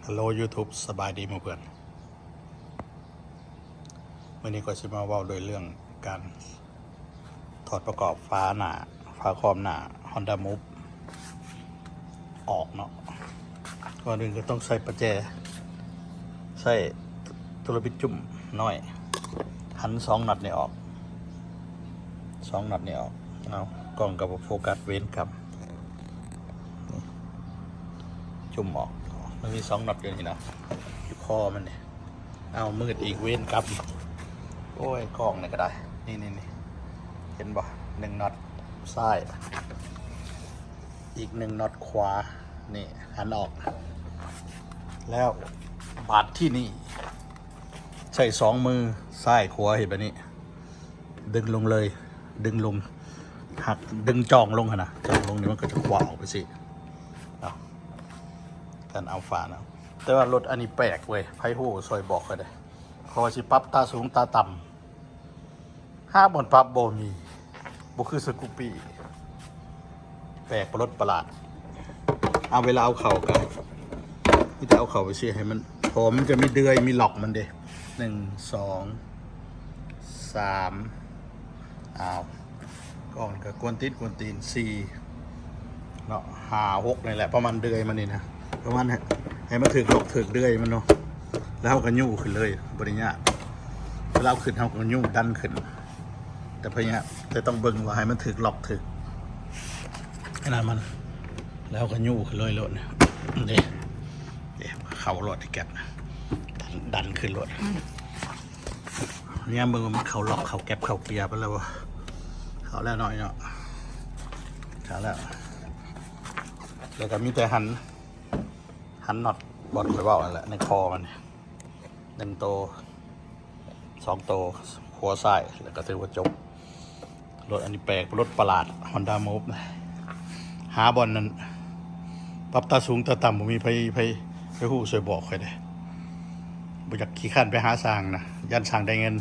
ฮัลโหล YouTube สบายดีมั้ยเพื่อนวันนี้ก็จะมาเว้าโดยเรื่องการถอดประกอบฝาหน้าฝาครอบหน้า Honda Move ออกเนาะก่อนอื่นก็ต้องใส่ประแจใส่ตุลปิดจุ่มน้อยหัน2น็อตนี่ออก2น็อตนี่ออกเอากล้องกับโฟกัสเว้นกับจุ่มออกมันมี2น็อตอยู่นี่เนาะอยู่คอมันเนี่ยเอามืดอีกเว้นกับโอ้ยกล้องนี่ก็ได้นี่เห็นบ่1น็อตซ้ายอีก1น็อตขวานี่หันออกแล้วบาดที่นี่ใช้2มือซ้ายขวาเห็นแบบนี้ดึงลงเลยดึงลงหักดึงจองลงนะจองลงนี่มันก็จะขวาออกไปสิเอาการเอาฝานะแต่ว่ารถอันนี้แปลกเว้ยไพ่หูซอยบอกกันเลยเขาสิปรับตาสูงตาต่ำห้าบนปรับโบมีบุคือสกูปี้แปลกประหลาดประหลาดเอาเวลาเอาเข่ากันนี่จะเอาเข่าไปเสียให้มันพอมันจะมีเดือยมีหลอกมันเด้1 2 3เอาก่อนกับกวนตีน4เนาะ5 6นี่แหละประมาณเดือยมันนี่นะประมาณให้มันถึกหลอกถึกเดือยมันเนาะแล้วเขาก็ยู่ขึ้นเลยบริญญาเวลาขึ้นเขาก็ยู่ดันขึ้นแต่พยายามแต่ต้องเบิ่งว่าให้มันถึกหลอกถึกขนาดมันแล้วก็ยู่ขึ้นเลยรถเนี่ยเดี๋ยวเข่ารถที่แก็บนะดันขึ้นรถเนี่ยมึงมันเขาหลอกเขาแก็บเขาเกียร์ไปแล้ววะเขาแล้วหน่อยเนาะเขาแล้วก็มีแต่หันน็อตบอลไปว่าอะไรในคอมัน1 โต 2 โตหัวซ้ายแล้วก็ถือว่าจบรถอันนี้แปลกรถประหลาด Honda Move หาบอลนั้นปรับตาสูงตาต่ำผมมีไปหู้ช่วยบอกใครได้บ่อยากขี้ข้านไปหาสร้างนะยันสร้างได้เงิน